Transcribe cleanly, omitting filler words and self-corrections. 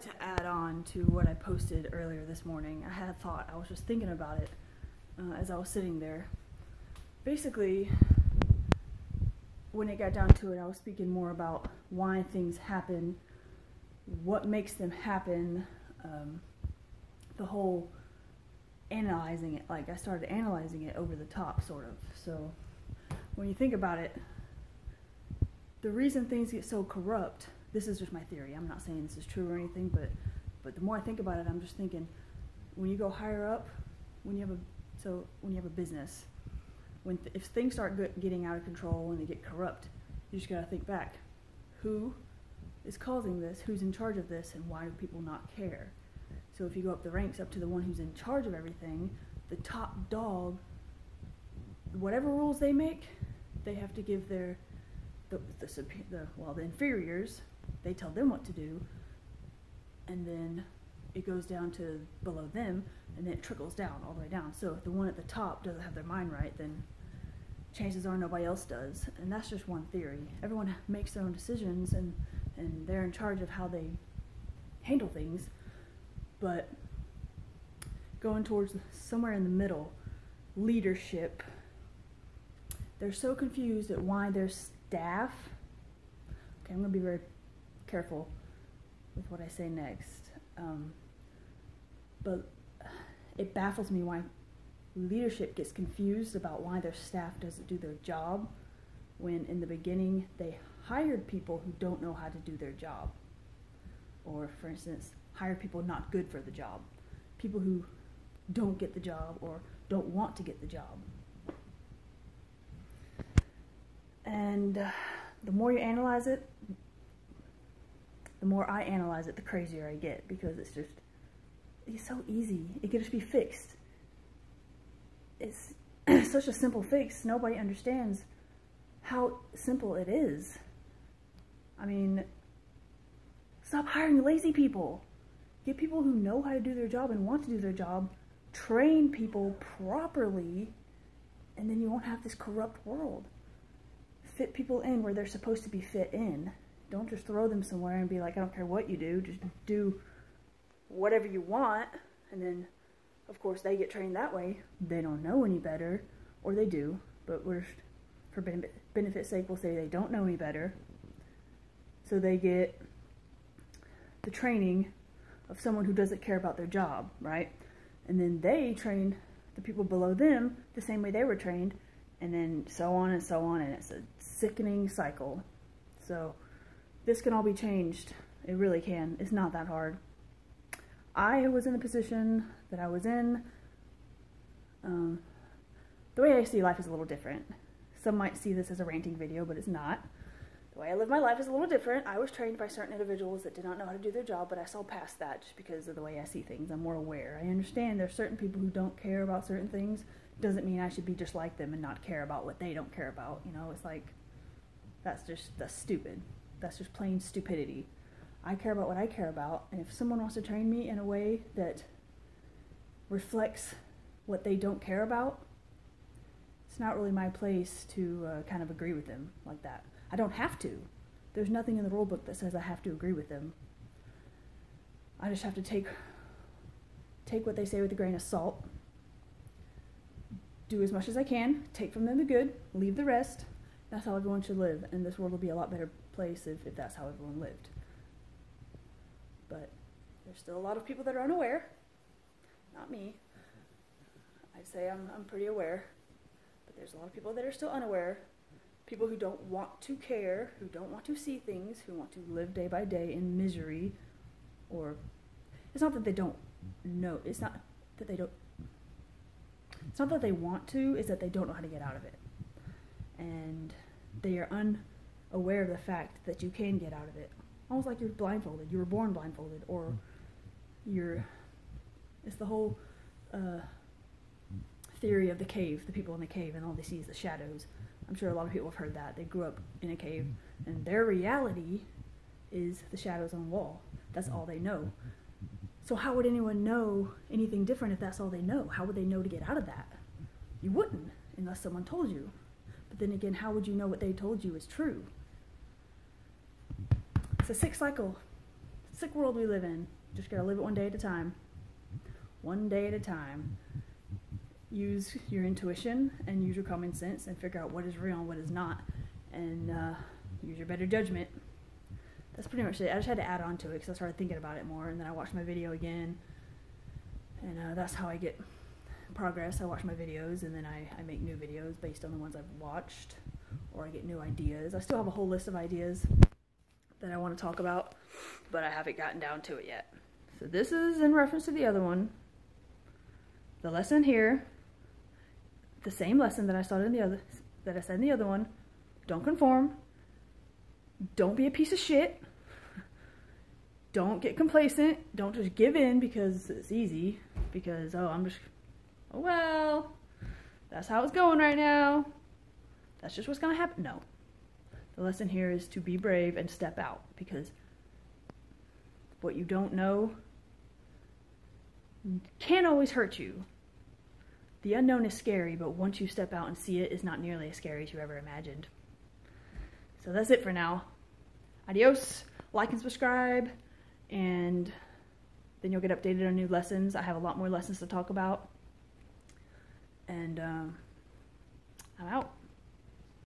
like to add on to what I posted earlier this morning. I had a thought. I was just thinking about it as I was sitting there. Basically, when it got down to it, I was speaking more about why things happen, what makes them happen, the whole analyzing it. Like, I started analyzing it over the top, sort of. So, when you think about it, the reason things get so corrupt, this is just my theory, I'm not saying this is true or anything, but the more I think about it, I'm just thinking, when you go higher up, when you have a business, if things start getting out of control and they get corrupt, you just gotta think back, who is causing this, who's in charge of this, and why do people not care? So if you go up the ranks up to the one who's in charge of everything, the top dog, whatever rules they make, they have to give the inferiors, they tell them what to do, and then it goes down to below them, and then it trickles down all the way down. So if the one at the top doesn't have their mind right, then chances are nobody else does. And that's just one theory. Everyone makes their own decisions, and they're in charge of how they handle things. But going towards somewhere in the middle, leadership, they're so confused at why their staff, okay, I'm going to be very careful with what I say next, but it baffles me why leadership gets confused about why their staff doesn't do their job, when in the beginning they hired people who don't know how to do their job, or for instance, hired people not good for the job, people who don't get the job or don't want to get the job. And the more you analyze it, the more I analyze it, the crazier I get, because it's so easy. It could just be fixed. It's such a simple fix. Nobody understands how simple it is. I mean, stop hiring lazy people. Get people who know how to do their job and want to do their job. Train people properly, and then you won't have this corrupt world. Fit people in where they're supposed to be fit in. Don't just throw them somewhere and be like, I don't care what you do, just do whatever you want. And then, of course, they get trained that way. They don't know any better, or they do, but for benefit's sake, we'll say they don't know any better. So they get the training of someone who doesn't care about their job, right? And then they train the people below them the same way they were trained, and then so on and so on, and it's a sickening cycle. So this can all be changed. It really can. It's not that hard. I was in the position that I was in. The way I see life is a little different. Some might see this as a ranting video, but it's not. The way I live my life is a little different. I was trained by certain individuals that did not know how to do their job, but I saw past that just because of the way I see things. I'm more aware. I understand there's certain people who don't care about certain things. Doesn't mean I should be just like them and not care about what they don't care about. You know, it's like, that's stupid. That's just plain stupidity. I care about what I care about, and if someone wants to train me in a way that reflects what they don't care about, it's not really my place to kind of agree with them like that. I don't have to. There's nothing in the rule book that says I have to agree with them. I just have to take what they say with a grain of salt, do as much as I can, take from them the good, leave the rest. That's how everyone should live, and this world will be a lot better place if that's how everyone lived. But there's still a lot of people that are unaware. Not me. I'd say I'm pretty aware. But there's a lot of people that are still unaware. People who don't want to care, who don't want to see things, who want to live day by day in misery. Or, it's not that they don't know. It's not that they want to, it's that they don't know how to get out of it. And they are unaware of the fact that you can get out of it. Almost like you're blindfolded. You were born blindfolded, or it's the whole theory of the cave, the people in the cave, and all they see is the shadows. I'm sure a lot of people have heard that. They grew up in a cave, and their reality is the shadows on the wall. That's all they know. So how would anyone know anything different if that's all they know? How would they know to get out of that? You wouldn't, unless someone told you. But then again, how would you know what they told you is true? It's a sick cycle. sick world we live in. Just gotta live it one day at a time. One day at a time. Use your intuition and use your common sense and figure out what is real and what is not. And use your better judgment. That's pretty much it. I just had to add on to it because I started thinking about it more, and then I watched my video again. And that's how I get progress. I watch my videos, and then I make new videos based on the ones I've watched, or I get new ideas. I still have a whole list of ideas that I want to talk about, but I haven't gotten down to it yet. So this is in reference to the other one. The lesson here, the same lesson that I started in the other, that I said in the other one. Don't conform. Don't be a piece of shit. Don't get complacent. Don't just give in because it's easy. Because, oh well, that's how it's going right now. That's just what's going to happen. No. The lesson here is to be brave and step out. Because what you don't know can't always hurt you. The unknown is scary, but once you step out and see it, it's not nearly as scary as you ever imagined. So that's it for now. Adios. Like and subscribe, and then you'll get updated on new lessons. I have a lot more lessons to talk about. And I'm out.